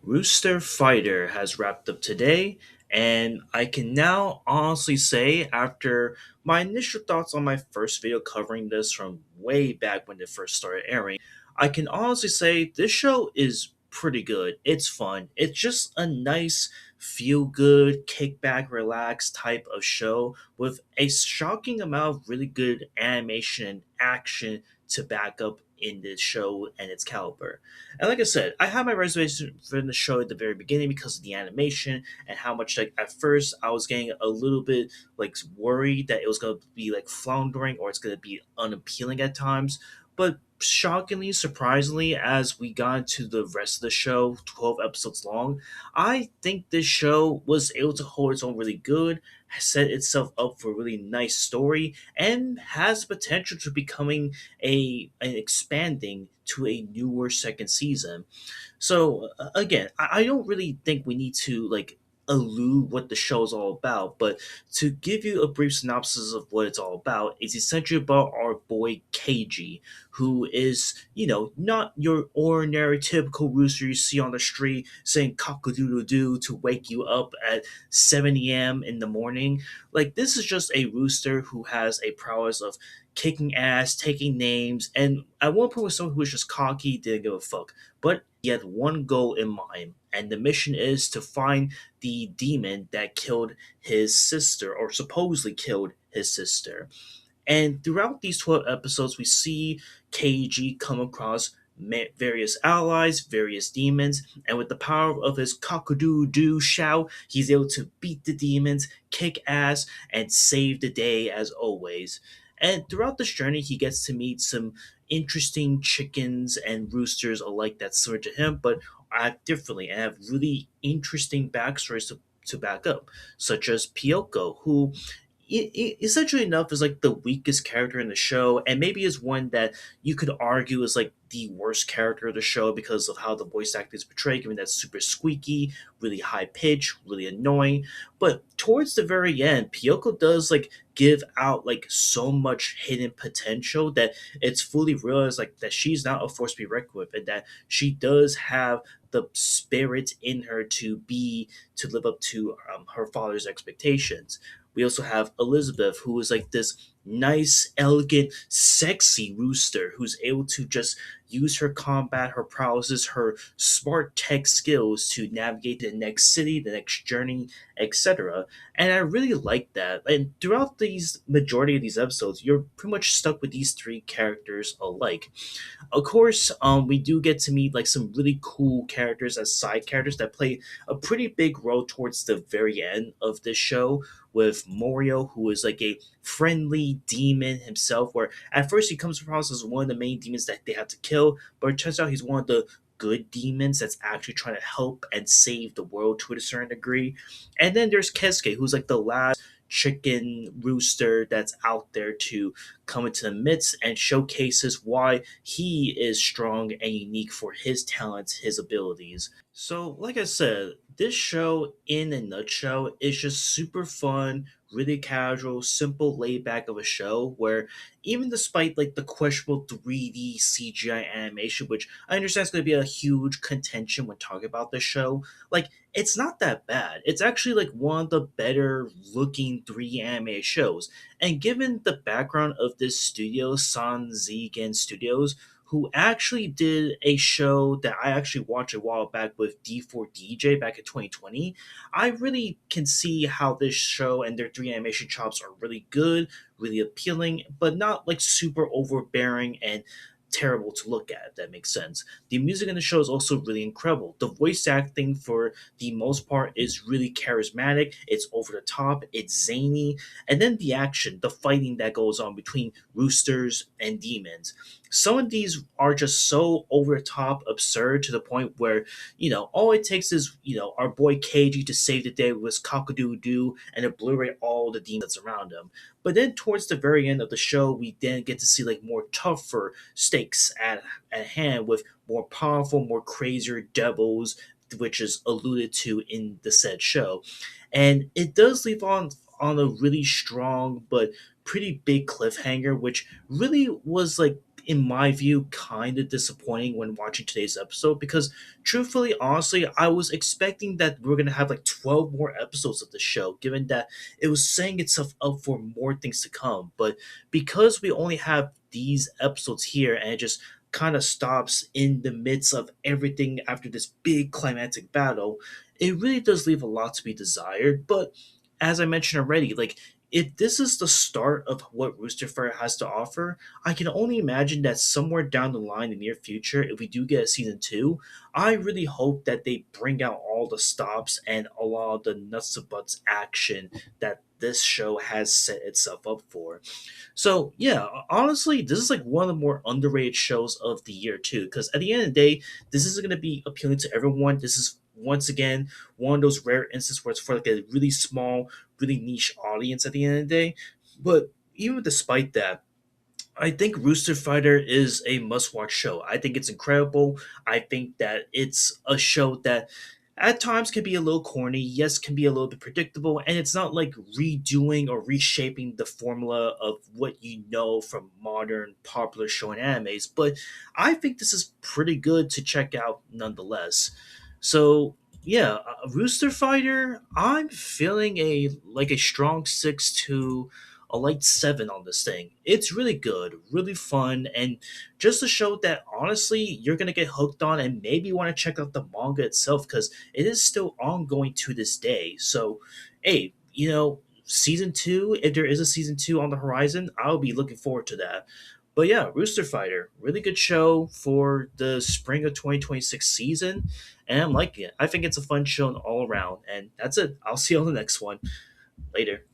Rooster Fighter has wrapped up today, and I can now honestly say, after my initial thoughts on my first video covering this from way back when it first started airing, I can honestly say this show is pretty good. It's fun. It's just a nice, feel good, kick back, relax type of show with a shocking amount of really good animation and action to back up in this show and its caliber. And like I said, I had my reservation for the show at the very beginning because of the animation and how much like at first I was getting a little bit like worried that it was gonna be like floundering or it's gonna be unappealing at times. But shockingly, surprisingly, as we got into the rest of the show, 12 episodes long, I think this show was able to hold its own really good, set itself up for a really nice story, and has potential to becoming an expanding to a newer second season. So again, I don't really think we need to like allude what the show is all about, but to give you a brief synopsis of what it's all about, it's essentially about our boy KG, who is, not your ordinary typical rooster you see on the street saying cock-a-doodle-doo to wake you up at 7 a.m. in the morning. Like, this is just a rooster who has a prowess of kicking ass, taking names, and at one point was someone who was just cocky, didn't give a fuck. But he had one goal in mind, and the mission is to find the demon that killed his sister, or supposedly killed his sister. And throughout these 12 episodes, we see KG come across various allies, various demons, and with the power of his cock-a-doo-doo shout, he's able to beat the demons, kick ass, and save the day as always. And throughout this journey, he gets to meet some interesting chickens and roosters alike that similar to him, but act differently and have really interesting backstories to back up, such as Pyoko, who essentially enough is like the weakest character in the show and maybe is one that you could argue is like the worst character of the show because of how the voice acting is portrayed, given that's super squeaky, really high pitch, really annoying. But towards the very end, Pyoko does like give out like so much hidden potential that it's fully realized like that she's not a force to be reckoned with, and that she does have the spirit in her to live up to her father's expectations. We also have Elizabeth, who is like this nice, elegant, sexy rooster who's able to just use her combat, her prowesses, her smart tech skills to navigate the next city, the next journey, etc. And I really like that. And throughout these majority of these episodes, you're pretty much stuck with these three characters alike. Of course, we do get to meet like some really cool characters as side characters that play a pretty big role towards the very end of this show. With Morio, who is like a friendly demon himself, where at first he comes across as one of the main demons that they have to kill, but it turns out he's one of the good demons that's actually trying to help and save the world to a certain degree. And then there's Kesuke, who's like the last chicken rooster that's out there to come into the midst and showcases why he is strong and unique for his talents, his abilities. So, like I said, this show in a nutshell is just super fun, really casual, simple, laid back of a show where even despite like the questionable 3D CGI animation, which I understand is going to be a huge contention when talking about this show, like it's not that bad. It's actually like one of the better looking 3D anime shows. And given the background of this studio, San Zigen Studios, who actually did a show that I actually watched a while back with D4DJ back in 2020, I really can see how this show and their 3D animation chops are really good, really appealing, but not like super overbearing and terrible to look at, if that makes sense. The music in the show is also really incredible. The voice acting, for the most part, is really charismatic, it's over the top, it's zany, and then the action, the fighting that goes on between roosters and demons. Some of these are just so over the top absurd to the point where, all it takes is, our boy KG to save the day with his cock-a-doo-doo and obliterate all the demons that's around him. But then towards the very end of the show, we then get to see like more tougher stakes at hand with more powerful, more crazier devils, which is alluded to in the said show. And it does leave on a really strong but pretty big cliffhanger, which really was like in my view, kind of disappointing when watching today's episode because, truthfully, honestly, I was expecting that we are gonna have like 12 more episodes of the show, given that it was setting itself up for more things to come. But because we only have these episodes here and it just kind of stops in the midst of everything after this big climactic battle, it really does leave a lot to be desired. But as I mentioned already, like if this is the start of what Rooster Fighter has to offer, I can only imagine that somewhere down the line in the near future, if we do get a season two, I really hope that they bring out all the stops and a lot of the nuts and butts action that this show has set itself up for. So yeah, honestly, this is like one of the more underrated shows of the year too. Because at the end of the day, this isn't going to be appealing to everyone. This is once again one of those rare instances where it's for like a really small, really niche audience at the end of the day. But even despite that, I think Rooster Fighter is a must-watch show. I think it's incredible. I think that it's a show that at times can be a little corny, yes, can be a little bit predictable, and it's not like redoing or reshaping the formula of what you know from modern popular show and animes, but I think this is pretty good to check out nonetheless. So yeah, Rooster Fighter, I'm feeling a strong 6 to a light 7 on this thing. It's really good, really fun, and just to show that honestly you're gonna get hooked on and maybe want to check out the manga itself because it is still ongoing to this day. So, hey, season two, if there is a season two on the horizon, I'll be looking forward to that. But yeah, Rooster Fighter, really good show for the spring of 2026 season, and I'm liking it. I think it's a fun show all around, and that's it. I'll see you on the next one. Later.